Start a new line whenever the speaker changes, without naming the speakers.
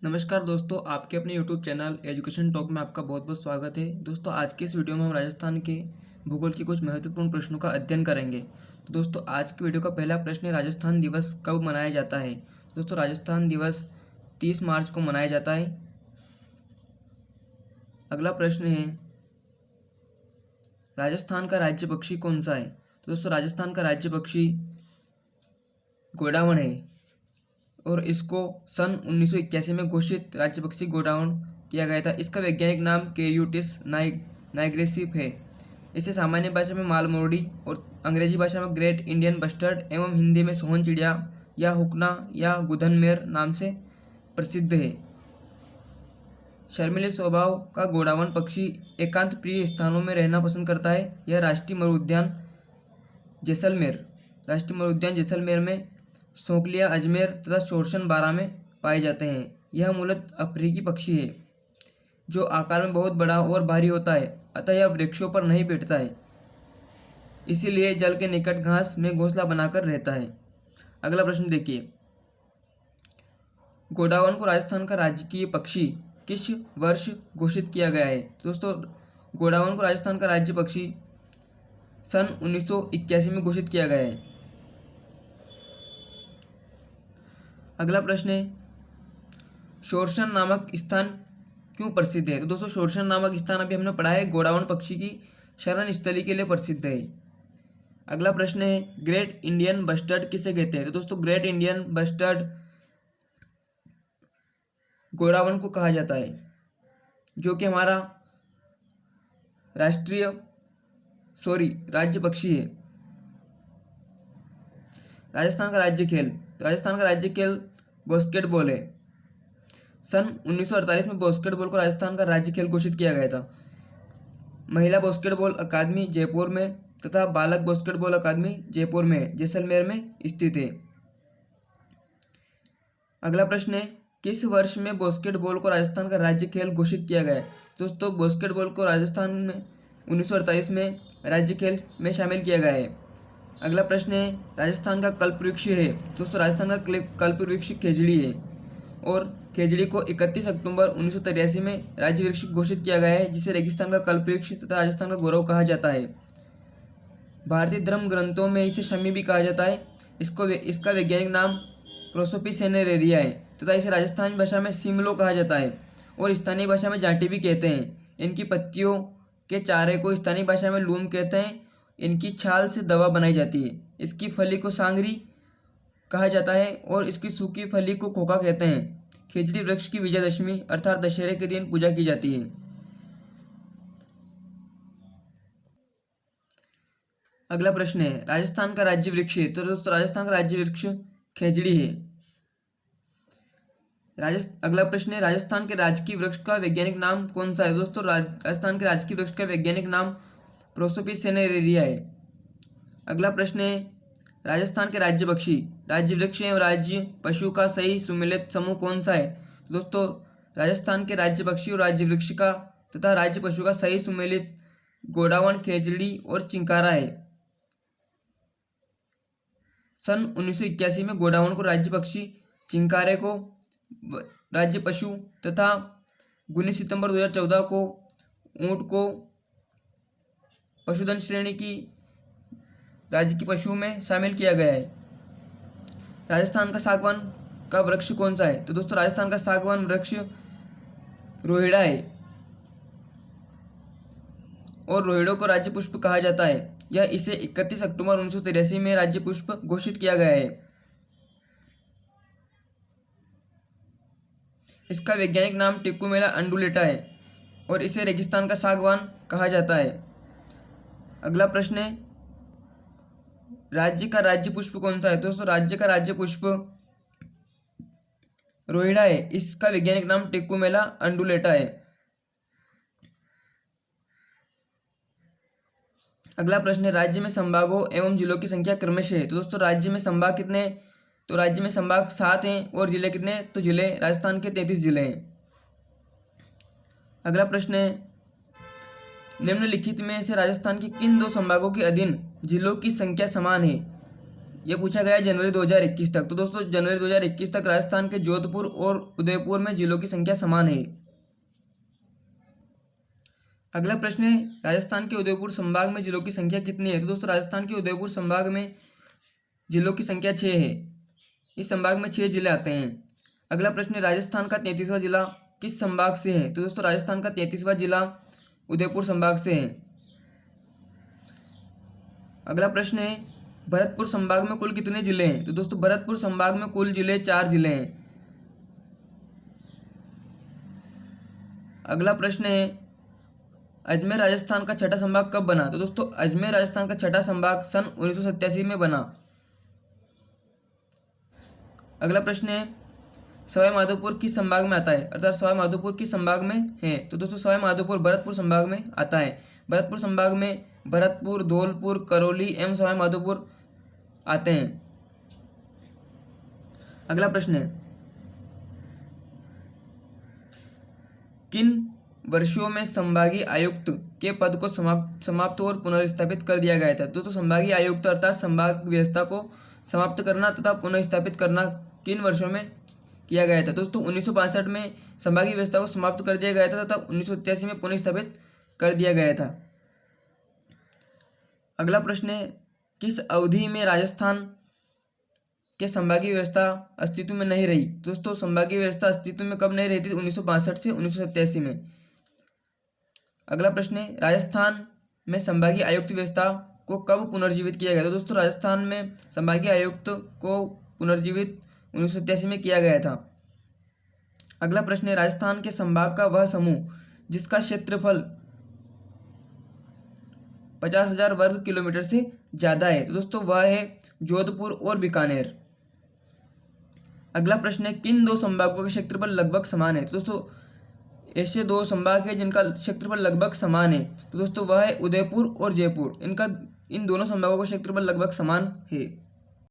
नमस्कार दोस्तों, आपके अपने यूट्यूब चैनल एजुकेशन टॉक में आपका बहुत बहुत स्वागत है। दोस्तों, आज के इस वीडियो में हम राजस्थान के भूगोल के कुछ महत्वपूर्ण प्रश्नों का अध्ययन करेंगे। तो दोस्तों, आज की वीडियो का पहला प्रश्न है, राजस्थान दिवस कब मनाया जाता है। दोस्तों, राजस्थान दिवस 30 मार्च को मनाया जाता है। अगला प्रश्न है, राजस्थान का राज्य पक्षी कौन सा है। तो दोस्तों, राजस्थान का राज्य पक्षी गोडावण है और इसको सन 1981 में घोषित राज्य पक्षी गोडावण किया गया था। इसका वैज्ञानिक नाम कैरियोटिस नाइग्रेसिव है। इसे सामान्य भाषा में मालमोरडी और अंग्रेजी भाषा में ग्रेट इंडियन बस्टर्ड एवं हिंदी में सोहन चिड़िया या हुकना या गुधनमेर नाम से प्रसिद्ध है। शर्मीले स्वभाव का गोडावण पक्षी एकांत प्रिय स्थानों में रहना पसंद करता है। यह राष्ट्रीय मरुद्यान जैसलमेर में, सोकलिया अजमेर तथा शोरशन बारा में पाए जाते हैं। यह मूलतः अफ्रीकी पक्षी है जो आकार में बहुत बड़ा और भारी होता है, अतः यह वृक्षों पर नहीं बैठता है, इसीलिए जल के निकट घास में घोंसला बनाकर रहता है। अगला प्रश्न देखिए, गोडावण को राजस्थान का राजकीय पक्षी किस वर्ष घोषित किया गया है। दोस्तों, गोडावण को राजस्थान का राज्य पक्षी सन 1981 में घोषित किया गया है। अगला प्रश्न है, शोरशन नामक स्थान क्यों प्रसिद्ध है। तो दोस्तों, शोरशन नामक स्थान अभी हमने पढ़ा है, गोडावण पक्षी की शरण स्थली के लिए प्रसिद्ध है। अगला प्रश्न है, ग्रेट इंडियन बस्टर्ड किसे कहते हैं। तो दोस्तों, ग्रेट इंडियन बस्टर्ड गोडावण को कहा जाता है, जो कि हमारा राज्य पक्षी है। राजस्थान का राज्य खेल बास्केटबॉल है। सन 1948 में बास्केटबॉल को राजस्थान का राज्य खेल घोषित किया गया था। महिला बास्केटबॉल अकादमी जयपुर में तथा बालक बास्केटबॉल अकादमी जयपुर में जैसलमेर में स्थित है। अगला प्रश्न है, किस वर्ष में बास्केटबॉल को राजस्थान का राज्य खेल घोषित किया गया है। दोस्तों, बास्केटबॉल को राजस्थान में 1948 में राज्य खेल में शामिल किया गया है। अगला प्रश्न है, राजस्थान का कल्पवृक्ष है। दोस्तों, राजस्थान का कल्पवृक्ष खेजड़ी है और खेजड़ी को 31 अक्टूबर 1983 में राज्य वृक्ष घोषित किया गया है, जिसे रेगिस्तान का कल्पवृक्ष तथा राजस्थान का गौरव कहा जाता है। भारतीय धर्म ग्रंथों में इसे शमी भी कहा जाता है। इसका वैज्ञानिक नाम प्रोसोपिस सेनेरेरिया है तथा इसे राजस्थानी भाषा में सिमलो कहा जाता है और स्थानीय भाषा में जाटी भी कहते हैं। इनकी पत्तियों के चारे को स्थानीय भाषा में लूम कहते हैं। इनकी छाल से दवा बनाई जाती है। इसकी फली को सांगरी कहा जाता है और इसकी सूखी फली को खोखा कहते हैं। खेजड़ी वृक्ष की विजयदशमी अर्थात दशहरे के दिन पूजा की जाती है। अगला प्रश्न है, राजस्थान का राज्य वृक्ष है। तो दोस्तों, राजस्थान का राज्य वृक्ष खेजड़ी है। अगला प्रश्न है, राजस्थान के राजकीय वृक्ष का वैज्ञानिक नाम कौन सा है। दोस्तों, राजस्थान के राजकीय वृक्ष का वैज्ञानिक नाम प्रोसोपिस सेनेरेरिया है। अगला प्रश्न है, राजस्थान के राज्य वृक्ष एवं राज्य पशु का सही सुमेलित समूह कौन सा है। तो दोस्तों, राजस्थान के राज्य पक्षी और राज्य वृक्ष का तथा राज्य पशु का सही सुमेलित गोडावण, खेजड़ी और चिंकारा है। सन 1981 में गोडावण को राज्य पक्षी, चिंकारे को राज्य पशु तथा 19 सितंबर 2014 को ऊंट को पशुधन श्रेणी की राज्य की पशु में शामिल किया गया है। राजस्थान का सागवान का वृक्ष कौन सा है। तो दोस्तों, राजस्थान का सागवान वृक्ष रोहिड़ा है और रोहिड़ों को राज्य पुष्प कहा जाता है। इसे 31 अक्टूबर 1983 में राज्य पुष्प घोषित किया गया है। इसका वैज्ञानिक नाम टिक्कुमेला अंडुलेटा है और इसे रेगिस्तान का सागवान कहा जाता है। अगला प्रश्न है, राज्य का राज्य पुष्प कौन सा है। दोस्तों, राज्य का राज्य पुष्प रोहिड़ा है। इसका वैज्ञानिक नाम टिक्कुमेला अंडुलेटा है। अगला प्रश्न है, राज्य में संभागों एवं जिलों की संख्या क्रमशः है। तो दोस्तों, राज्य में संभाग कितने हैं। तो राज्य में संभाग 7 हैं और जिले कितने। तो जिले राजस्थान के 33 जिले हैं। अगला प्रश्न है, निम्नलिखित में से राजस्थान के किन 2 संभागों के अधीन जिलों की संख्या समान है। ये पूछा गया है जनवरी 2021 तक। तो दोस्तों जनवरी 2021 तक राजस्थान के जोधपुर और उदयपुर में जिलों की संख्या समान है। अगला प्रश्न है राजस्थान के उदयपुर संभाग में जिलों की संख्या कितनी है। तो दोस्तों राजस्थान के उदयपुर संभाग में जिलों की संख्या 6 है। इस संभाग में 6 जिले आते हैं। अगला प्रश्न है राजस्थान का 33वां जिला किस संभाग से है। तो दोस्तों राजस्थान का 33वां जिला उदयपुर संभाग से है। अगला प्रश्न है भरतपुर संभाग में कुल कितने जिले हैं। तो दोस्तों भरतपुर संभाग में कुल जिले 4 जिले हैं। अगला प्रश्न है अजमेर राजस्थान का छठा संभाग कब बना। तो दोस्तों अजमेर राजस्थान का छठा संभाग सन 1987 में बना। अगला प्रश्न है सवाई माधोपुर किस संभाग में आता है, अर्थात सवाई माधोपुर किस संभाग में है। तो दोस्तों सवाई माधोपुर भरतपुर संभाग में आता है। भरतपुर संभाग में भरतपुर, धौलपुर, करौली एवं सवाई माधोपुर आते हैं। अगला प्रश्न है किन वर्षों में संभागीय आयुक्त के पद को समाप्त और पुनर्स्थापित कर दिया गया था। दोस्तों संभागीय आयुक्त अर्थात संभाग व्यवस्था को समाप्त करना तथा पुनर्स्थापित करना किन वर्षों में किया गया था। दोस्तों 1962 में संभागीय व्यवस्था को समाप्त कर दिया गया था तथा 1987 में पुनर्स्थापित कर दिया गया था। अगला प्रश्न है किस अवधि में राजस्थान के संभागीय व्यवस्था अस्तित्व में नहीं रही। दोस्तों संभागीय व्यवस्था अस्तित्व में कब नहीं रही थी, 1962 से 1987 में। अगला प्रश्न है राजस्थान में संभागीय आयुक्त व्यवस्था को कब पुनर्जीवित किया गया। तो दोस्तों राजस्थान में संभागीय आयुक्त को पुनर्जीवित 1987 में किया गया था। अगला प्रश्न है राजस्थान के संभाग का वह समूह जिसका क्षेत्रफल 50,000 वर्ग किलोमीटर से ज़्यादा है। तो दोस्तों वह है जोधपुर और बीकानेर। अगला प्रश्न है किन दो संभागों का क्षेत्रफल लगभग समान है। तो दोस्तों ऐसे 2 संभाग है जिनका क्षेत्रफल लगभग समान है। तो दोस्तों वह है उदयपुर और जयपुर। इन दोनों संभागों का क्षेत्रफल लगभग समान है।